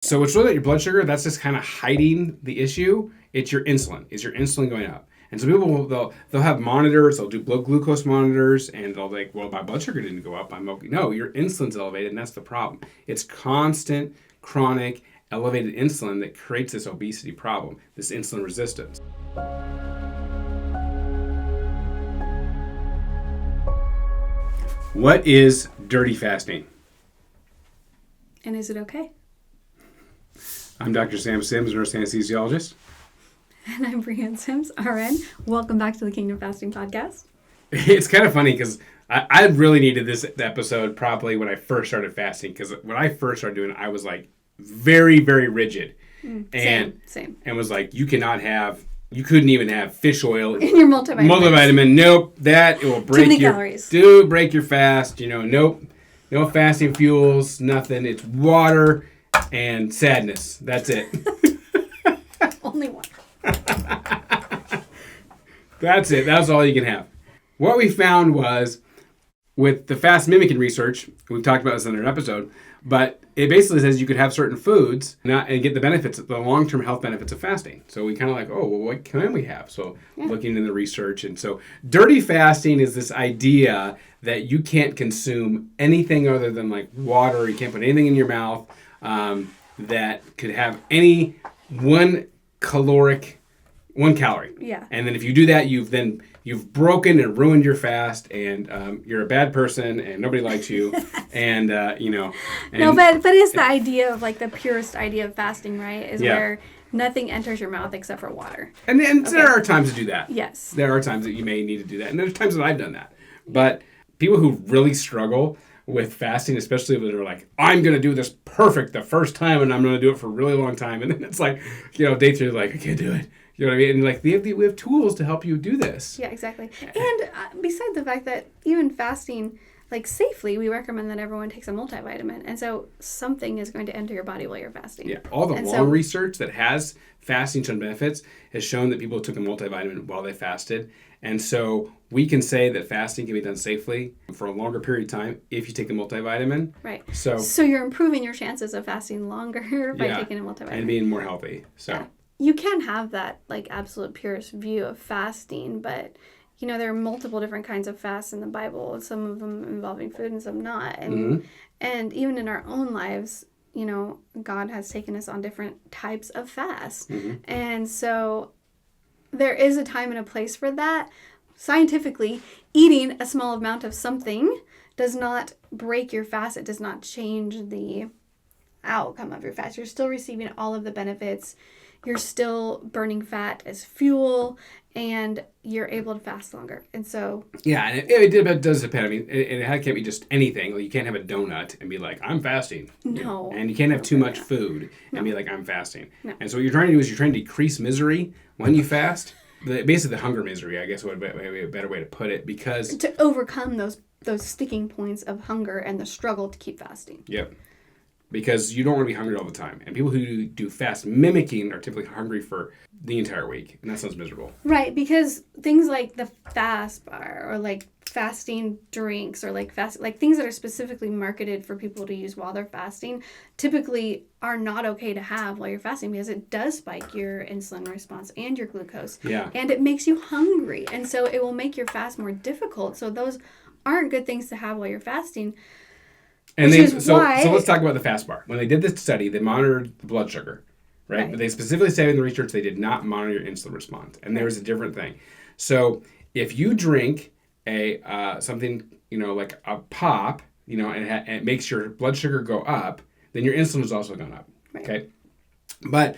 So it's really not your blood sugar. That's just kind of hiding the issue. It's your insulin. Is your insulin going up? And so people they'll have monitors. They'll do blood glucose monitors, and they'll like, well, my blood sugar didn't go up. I'm okay. No, your insulin's elevated, and that's the problem. It's constant, chronic, elevated insulin that creates this obesity problem, this insulin resistance. What is dirty fasting? And is it okay? I'm Dr. Sam Sims, nurse anesthesiologist. And I'm Brianne Sims, RN. Welcome back to the Kingdom Fasting Podcast. It's kind of funny because I really needed this episode probably when I first started fasting, because when I first started doing it, I was like very, very rigid. Same. And was like, you couldn't even have fish oil. In your multivitamin. Multivitamin, nope. It will break Too many calories. Break your fast. Nope. No fasting fuels, nothing. It's water and sadness. That's it. Only one. That's it. That's all you can have. What we found was, with the fast mimicking research, we've talked about this in an episode, but it basically says you could have certain foods and get the benefits, the long-term health benefits of fasting. So we kind of like, what can we have? So looking into the research. And so dirty fasting is this idea that you can't consume anything other than like water. You can't put anything in your mouth that could have any one calorie. Yeah. And then if you do that, you've broken and ruined your fast, and you're a bad person, and nobody likes you, and No, but it's the idea of like the purest idea of fasting, right? Is where nothing enters your mouth except for water. And there are times to do that. Yes. There are times that you may need to do that, and there's times that I've done that. But people who really struggle with fasting, especially if they're like, I'm going to do this perfect the first time, and I'm going to do it for a really long time, and then it's like, day 3, like, I can't do it. You know what I mean? And like we have tools to help you do this. Yeah, exactly. And besides the fact that even fasting, like safely, we recommend that everyone takes a multivitamin. And so something is going to enter your body while you're fasting. Yeah, all the long research that has fasting shown benefits has shown that people took a multivitamin while they fasted. And so we can say that fasting can be done safely for a longer period of time if you take a multivitamin. Right. So you're improving your chances of fasting longer by taking a multivitamin. And being more healthy. So. Yeah. You can have that like absolute purest view of fasting, but there are multiple different kinds of fasts in the Bible, some of them involving food and some not. And and even in our own lives, God has taken us on different types of fasts. Mm-hmm. And so there is a time and a place for that. Scientifically, eating a small amount of something does not break your fast. It does not change the outcome of your fast. You're still receiving all of the benefits. You're still burning fat as fuel, and you're able to fast longer. And so... Yeah, and it does depend. I mean, it can't be just anything. Like, you can't have a donut and be like, I'm fasting. No. And you can't have too much food and be like, I'm fasting. No. And so what you're trying to do is you're trying to decrease misery when you fast. Basically, the hunger misery, I guess, would be a better way to put it, because... To overcome those sticking points of hunger and the struggle to keep fasting. Yep. Because you don't want to be hungry all the time. And people who do fast mimicking are typically hungry for the entire week. And that sounds miserable. Right, because things like the fast bar or like fasting drinks or like things that are specifically marketed for people to use while they're fasting typically are not okay to have while you're fasting, because it does spike your insulin response and your glucose. Yeah. And it makes you hungry. And so it will make your fast more difficult. So those aren't good things to have while you're fasting. And so let's talk about the fast bar. When they did this study, they monitored the blood sugar, right? But they specifically said in the research they did not monitor your insulin response, and there was a different thing. So if you drink something like a pop, and it makes your blood sugar go up, then your insulin is also going up. Right. Okay, but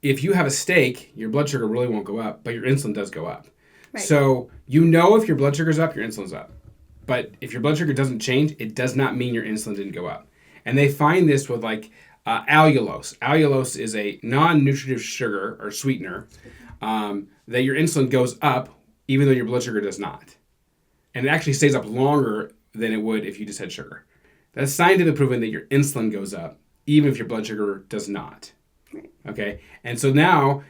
if you have a steak, your blood sugar really won't go up, but your insulin does go up. Right. So if your blood sugar's up, your insulin's up. But if your blood sugar doesn't change, it does not mean your insulin didn't go up. And they find this with like allulose. Allulose is a non-nutritive sugar or sweetener that your insulin goes up even though your blood sugar does not. And it actually stays up longer than it would if you just had sugar. That's scientifically proven that your insulin goes up even if your blood sugar does not. Right. Okay? And so now,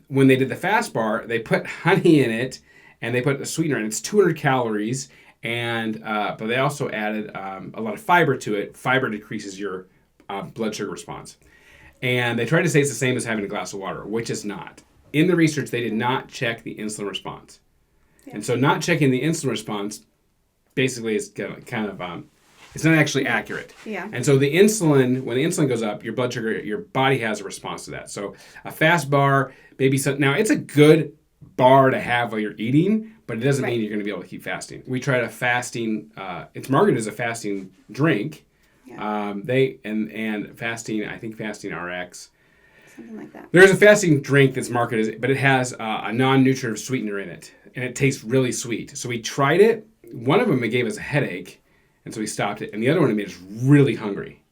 when they did the fast bar, they put honey in it and they put a sweetener in it. It's 200 calories. And but they also added a lot of fiber to it. Fiber decreases your blood sugar response. And they tried to say it's the same as having a glass of water, which is not. In the research, they did not check the insulin response. Yeah. And so not checking the insulin response basically is kind of, it's not actually accurate. Yeah. And so the insulin, when the insulin goes up, your blood sugar, your body has a response to that. So a fast bar, maybe some, now it's a good bar to have while you're eating, but it doesn't mean you're going to be able to keep fasting. We tried a fasting, it's marketed as a fasting drink. Yeah. And fasting, I think fasting RX. Something like that. There's a fasting drink that's marketed, but it has a non-nutritive sweetener in it, and it tastes really sweet. So we tried it. One of them, it gave us a headache, and so we stopped it. And the other one, it made us really hungry.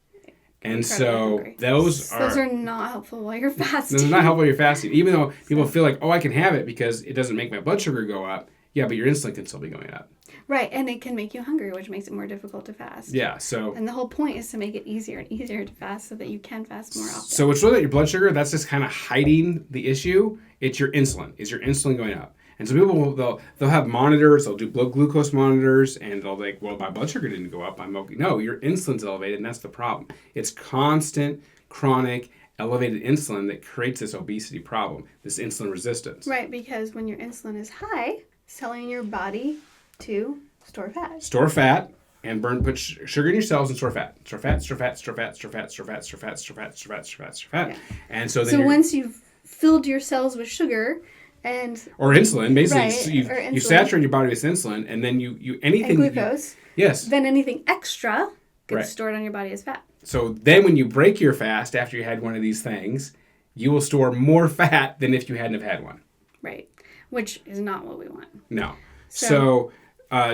And so hungry. Those are not helpful while you're fasting. Those are not helpful while you're fasting. Even though people feel like, oh, I can have it because it doesn't make my blood sugar go up. Yeah, but your insulin can still be going up. Right, and it can make you hungry, which makes it more difficult to fast. Yeah, so... And the whole point is to make it easier and easier to fast so that you can fast more often. So it's really that your blood sugar, that's just kind of hiding the issue. It's your insulin. Is your insulin going up? And so people, they'll have monitors, they'll do blood glucose monitors, and they'll think, well, my blood sugar didn't go up, I'm okay. No, your insulin's elevated, and that's the problem. It's constant, chronic, elevated insulin that creates this obesity problem, this insulin resistance. Right, because when your insulin is high, it's telling your body to store fat. Store fat and put sugar in your cells and store fat. Store fat, store fat, store fat, store fat, store fat, store fat, store fat, store fat, store fat, store fat. Yeah. And so once you've filled your cells with sugar or insulin, basically, right, so you saturate your body with insulin, and then you anything and glucose. Yes. Then anything extra gets stored on your body as fat. So then when you break your fast after you had one of these things, you will store more fat than if you hadn't have had one. Right. Which is not what we want. No. So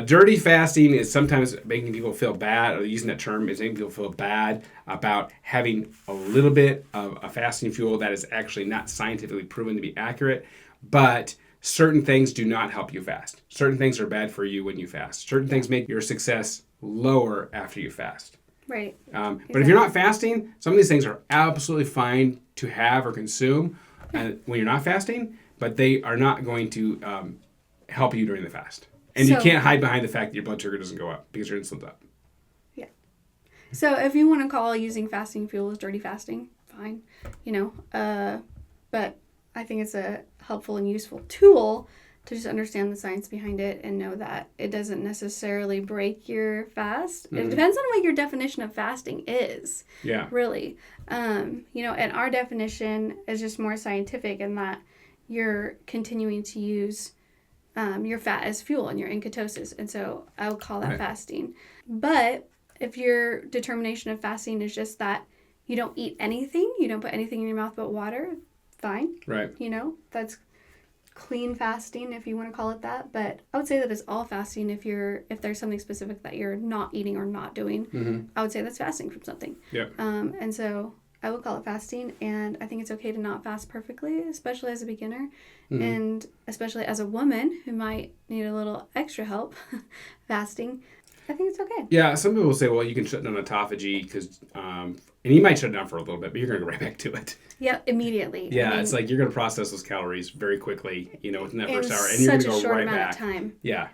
dirty fasting is sometimes making people feel bad, or using that term is making people feel bad about having a little bit of a fasting fuel that is actually not scientifically proven to be accurate. But certain things do not help you fast. Certain things are bad for you when you fast. Certain things make your success lower after you fast. Right. But if you're not fasting, some of these things are absolutely fine to have or consume when you're not fasting, but they are not going to help you during the fast. And you can't hide behind the fact that your blood sugar doesn't go up because your insulin's up. Yeah. So if you want to call using fasting fuel as dirty fasting, fine. But I think it's a helpful and useful tool to just understand the science behind it and know that it doesn't necessarily break your fast. Mm-hmm. It depends on what your definition of fasting is. Yeah. Really. And our definition is just more scientific in that you're continuing to use your fat as fuel and you're in ketosis. And so I would call that fasting. But if your determination of fasting is just that you don't eat anything, you don't put anything in your mouth but water, fine. Right. That's clean fasting if you want to call it that. But I would say that it's all fasting if there's something specific that you're not eating or not doing. Mm-hmm. I would say that's fasting from something. Yeah. And so I would call it fasting, and I think it's okay to not fast perfectly, especially as a beginner, mm-hmm. and especially as a woman who might need a little extra help fasting. I think it's okay. Yeah, some people say, well, you can shut down autophagy because, and you might shut it down for a little bit, but you're going to go right back to it. Yeah, immediately. Yeah, it's like you're going to process those calories very quickly, within that first hour, and you're going to go right back. In such a short amount of time. Yeah.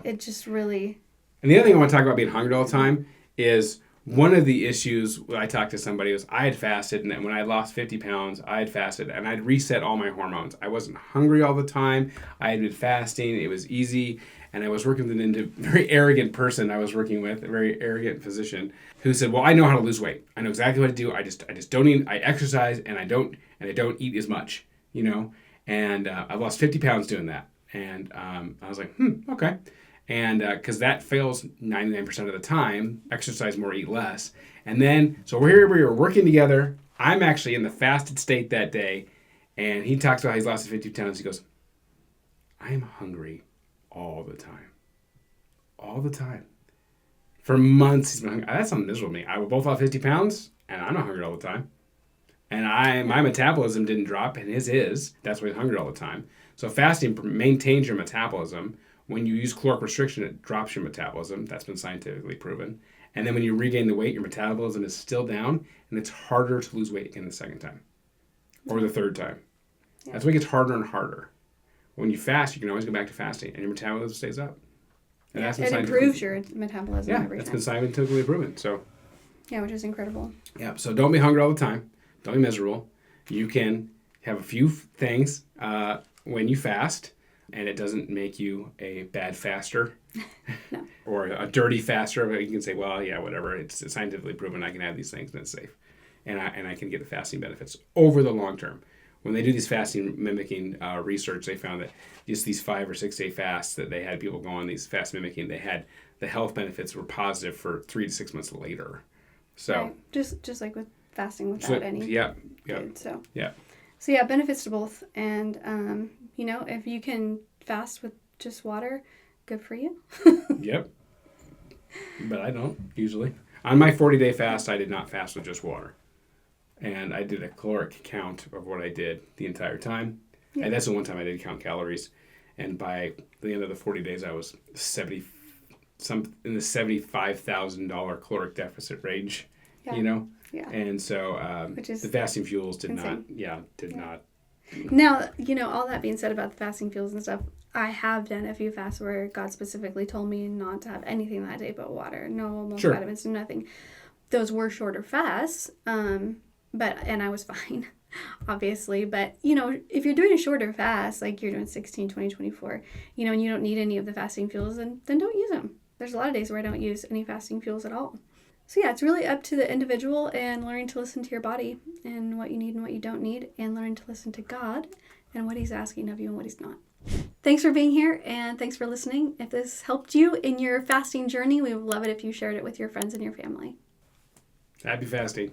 It just really... And the other thing I want to talk about being hungry all the time is one of the issues when I talked to somebody was I had fasted, and then when I lost 50 pounds, I had fasted, and I'd reset all my hormones. I wasn't hungry all the time. I had been fasting. It was easy. And I was working with a very arrogant person I was working with, a very arrogant physician, who said, well, I know how to lose weight. I know exactly what to do. I just don't eat. I exercise, and I don't eat as much, And I lost 50 pounds doing that. And I was like, okay. And because that fails 99% of the time, exercise more, eat less. And then, so we were working together. I'm actually in the fasted state that day. And he talks about how he's lost 50 pounds. He goes, I'm hungry all the time. All the time. For months, he's been hungry. That sounds miserable to me. I both lost 50 pounds, and I'm not hungry all the time. And my metabolism didn't drop, and his is. That's why he's hungry all the time. So fasting maintains your metabolism. When you use caloric restriction, it drops your metabolism. That's been scientifically proven. And then when you regain the weight, your metabolism is still down, and it's harder to lose weight again the second time. Or the third time. Yeah. That's why it gets harder and harder. When you fast, you can always go back to fasting, and your metabolism stays up. And it improves your metabolism every time. Yeah, that's been scientifically proven. So, yeah, which is incredible. Yeah, so don't be hungry all the time. Don't be miserable. You can have a few things when you fast, and it doesn't make you a bad faster. No. Or a dirty faster. But you can say, well, yeah, whatever. It's scientifically proven I can have these things and it's safe. And I can get the fasting benefits over the long term. When they do these fasting mimicking research, they found that just these 5 or 6 day fasts that they had people go on, these fast mimicking, they had the health benefits were positive for 3 to 6 months later. So right. Just like with fasting without any food. So yeah, benefits to both. And if you can fast with just water, good for you. Yep. But I don't usually. On my 40-day fast, I did not fast with just water. And I did a caloric count of what I did the entire time. Yeah. And that's the one time I did count calories. And by the end of the 40 days, I was in the $75,000 caloric deficit range, Yeah. And so the fasting fuels did insane. not. Now, all that being said about the fasting fuels and stuff, I have done a few fasts where God specifically told me not to have anything that day but water. No multivitamins, nothing. Those were shorter fasts, and I was fine, obviously. But, if you're doing a shorter fast, like you're doing 16, 20, 24, and you don't need any of the fasting fuels, then don't use them. There's a lot of days where I don't use any fasting fuels at all. So yeah, it's really up to the individual and learning to listen to your body and what you need and what you don't need, and learning to listen to God and what He's asking of you and what He's not. Thanks for being here, and thanks for listening. If this helped you in your fasting journey, we would love it if you shared it with your friends and your family. Happy fasting.